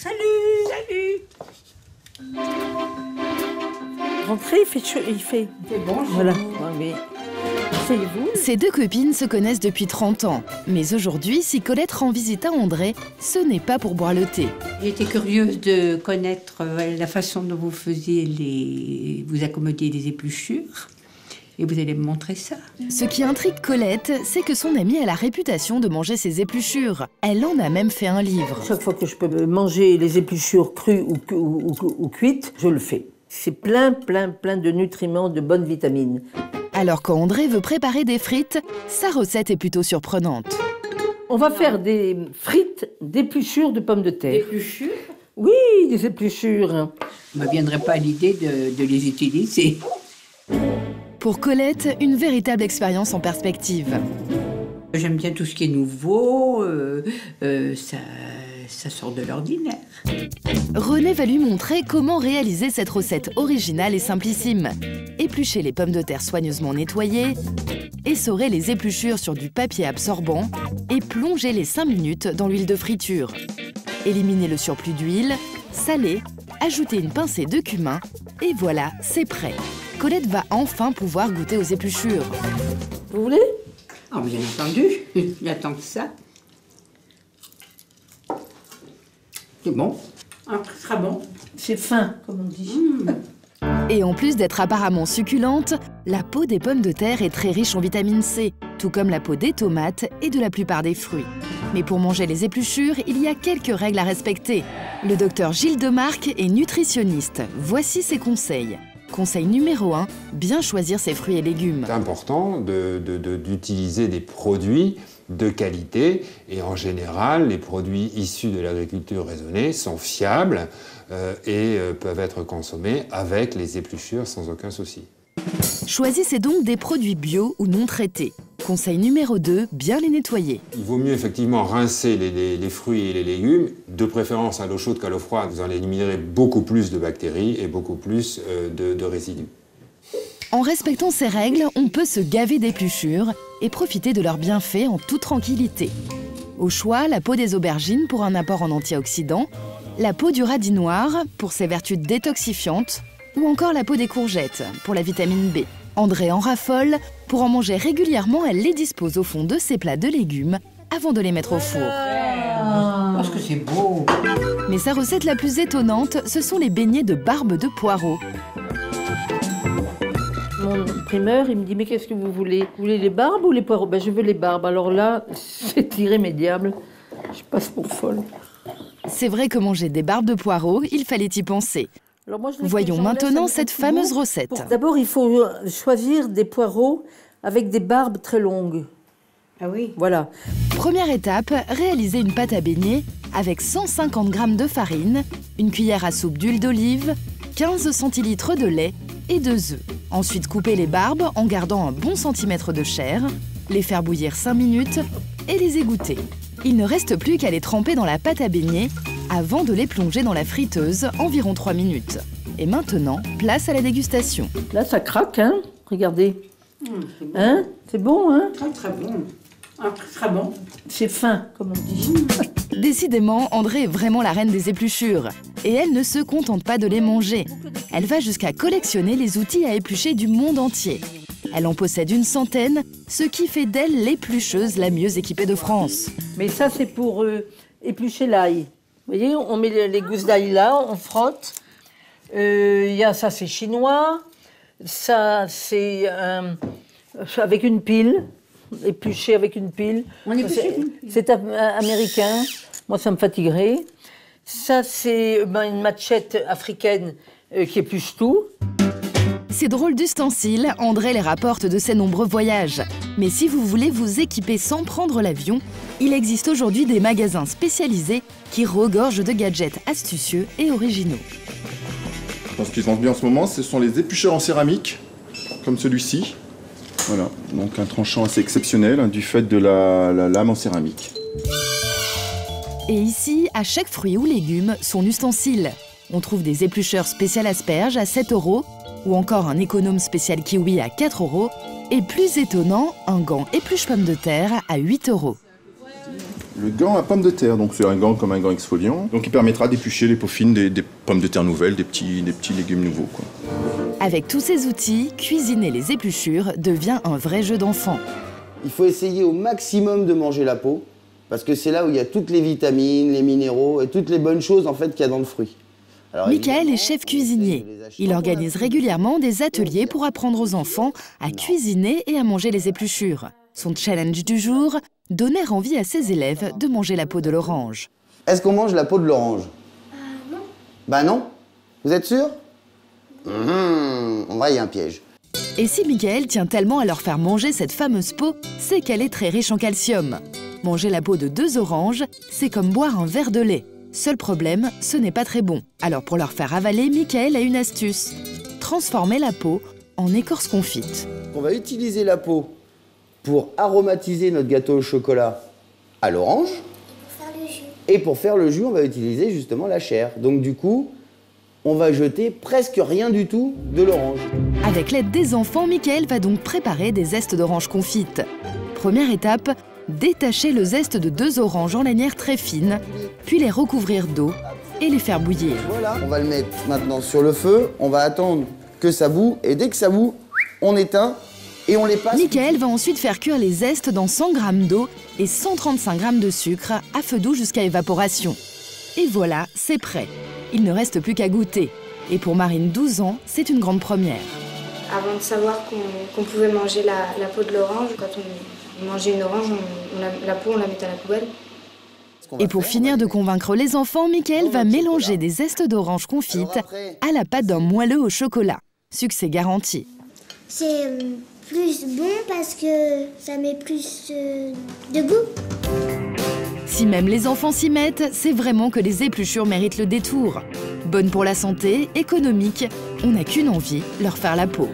Salut. Rentrez, il fait bon. Voilà. Oui. Asseyez-vous. Ces deux copines se connaissent depuis 30 ans. Mais aujourd'hui, si Colette rend visite à André, ce n'est pas pour boire le thé. J'étais curieuse de connaître la façon dont vous faisiez vous accommodiez les épluchures. Et vous allez me montrer ça. Ce qui intrigue Colette, c'est que son amie a la réputation de manger ses épluchures. Elle en a même fait un livre. Chaque fois que je peux manger les épluchures crues ou cuites, je le fais. C'est plein de nutriments, de bonnes vitamines. Alors quand André veut préparer des frites, sa recette est plutôt surprenante. On va faire des frites d'épluchures de pommes de terre. Des épluchures? Oui, des épluchures. Il ne me viendrait pas l'idée de les utiliser. Pour Colette, une véritable expérience en perspective. J'aime bien tout ce qui est nouveau, ça sort de l'ordinaire. René va lui montrer comment réaliser cette recette originale et simplissime. Éplucher les pommes de terre soigneusement nettoyées, essorer les épluchures sur du papier absorbant et plonger les 5 minutes dans l'huile de friture. Éliminer le surplus d'huile, saler, ajouter une pincée de cumin et voilà, c'est prêt. Colette va enfin pouvoir goûter aux épluchures. Vous voulez? Ah, bien entendu, j'attends que ça. C'est bon, très bon. C'est fin, comme on dit. Et en plus d'être apparemment succulente, la peau des pommes de terre est très riche en vitamine C, tout comme la peau des tomates et de la plupart des fruits. Mais pour manger les épluchures, il y a quelques règles à respecter. Le docteur Gilles Demarque est nutritionniste. Voici ses conseils. Conseil numéro 1, bien choisir ses fruits et légumes. C'est important d'utiliser des produits de qualité et en général, les produits issus de l'agriculture raisonnée sont fiables et peuvent être consommés avec les épluchures sans aucun souci. Choisissez donc des produits bio ou non traités. Conseil numéro 2, bien les nettoyer. Il vaut mieux effectivement rincer les fruits et les légumes, de préférence à l'eau chaude qu'à l'eau froide. Vous en éliminerez beaucoup plus de bactéries et beaucoup plus de résidus. En respectant ces règles, on peut se gaver d'épluchures et profiter de leurs bienfaits en toute tranquillité. Au choix, la peau des aubergines pour un apport en antioxydants, la peau du radis noir pour ses vertus détoxifiantes, ou encore la peau des courgettes pour la vitamine B. André en raffole. Pour en manger régulièrement, elle les dispose au fond de ses plats de légumes avant de les mettre au four. Parce que c'est beau. Mais sa recette la plus étonnante, ce sont les beignets de barbe de poireaux. Mon primeur, il me dit, mais qu'est-ce que vous voulez? Vous voulez les barbes ou les poireaux? Ben, je veux les barbes. Alors là, c'est irrémédiable. Je passe pour folle. C'est vrai que manger des barbes de poireaux, il fallait y penser. Alors moi, Voyons maintenant cette fameuse recette. D'abord, il faut choisir des poireaux avec des barbes très longues. Ah oui? Voilà. Première étape, réaliser une pâte à beignets avec 150 g de farine, une cuillère à soupe d'huile d'olive, 15 centilitres de lait et 2 œufs. Ensuite, couper les barbes en gardant un bon centimètre de chair, les faire bouillir 5 minutes et les égoutter. Il ne reste plus qu'à les tremper dans la pâte à beignets avant de les plonger dans la friteuse environ 3 minutes. Et maintenant, place à la dégustation. Là, ça craque, hein? Regardez. C'est bon. Hein? C'est bon, hein? Très bon. Très bon. C'est fin, comme on dit. Décidément, André est vraiment la reine des épluchures. Et elle ne se contente pas de les manger. Elle va jusqu'à collectionner les outils à éplucher du monde entier. Elle en possède une centaine, ce qui fait d'elle l'éplucheuse la mieux équipée de France. Mais ça, c'est pour éplucher l'ail. Vous voyez, on met les gousses d'ail là, on frotte. Ça, c'est chinois. Ça, c'est avec une pile. Épluché avec une pile. C'est américain. Moi, ça me fatiguerait. Ça, c'est une machette africaine qui épluche tout. Ces drôles d'ustensiles, André les rapporte de ses nombreux voyages. Mais si vous voulez vous équiper sans prendre l'avion, il existe aujourd'hui des magasins spécialisés qui regorgent de gadgets astucieux et originaux. Je pense qu'ils vendent bien en ce moment, ce sont les éplucheurs en céramique, comme celui-ci. Voilà, donc un tranchant assez exceptionnel hein, du fait de la lame en céramique. Et ici, à chaque fruit ou légume, son ustensile. On trouve des éplucheurs spéciales asperges à 7 € ou encore un économe spécial kiwi à 4 € et plus étonnant, un gant épluche pommes de terre à 8 €. Le gant à pommes de terre, donc c'est un gant comme un gant exfoliant. Donc il permettra d'éplucher les peaux fines des pommes de terre nouvelles, des petits légumes nouveaux, quoi. Avec tous ces outils, cuisiner les épluchures devient un vrai jeu d'enfant. Il faut essayer au maximum de manger la peau, parce que c'est là où il y a toutes les vitamines, les minéraux et toutes les bonnes choses en fait qu'il y a dans le fruit. Michael est chef cuisinier. Il organise régulièrement des ateliers pour apprendre aux enfants à cuisiner et à manger les épluchures. Son challenge du jour, donner envie à ses élèves de manger la peau de l'orange. Est-ce qu'on mange la peau de l'orange? Non. Bah non. Vous êtes sûr? En vrai, il y a un piège. Et si Michael tient tellement à leur faire manger cette fameuse peau, c'est qu'elle est très riche en calcium. Manger la peau de 2 oranges, c'est comme boire un verre de lait. Seul problème, ce n'est pas très bon. Alors pour leur faire avaler, Michael a une astuce. Transformer la peau en écorce confite. On va utiliser la peau pour aromatiser notre gâteau au chocolat à l'orange. Et pour faire le jus, on va utiliser justement la chair. Donc du coup, on va jeter presque rien du tout de l'orange. Avec l'aide des enfants, Michael va donc préparer des zestes d'orange confites. Première étape, détacher le zeste de 2 oranges en lanières très fines, puis les recouvrir d'eau et les faire bouillir. Voilà, on va le mettre maintenant sur le feu, on va attendre que ça bout, et dès que ça bout, on éteint et on les passe. Michael va ensuite faire cuire les zestes dans 100 g d'eau et 135 g de sucre à feu doux jusqu'à évaporation. Et voilà, c'est prêt. Il ne reste plus qu'à goûter. Et pour Marine, 12 ans, c'est une grande première. Avant de savoir qu'on pouvait manger la peau de l'orange, quand on mangeait une orange, la peau, on la mettait à la poubelle. Et pour finir de convaincre les enfants, Michael va mélanger des zestes d'orange confites à la pâte d'un moelleux au chocolat. Succès garanti. C'est plus bon parce que ça met plus de goût. Si même les enfants s'y mettent, c'est vraiment que les épluchures méritent le détour. Bonnes pour la santé, économiques, on n'a qu'une envie, leur faire la peau.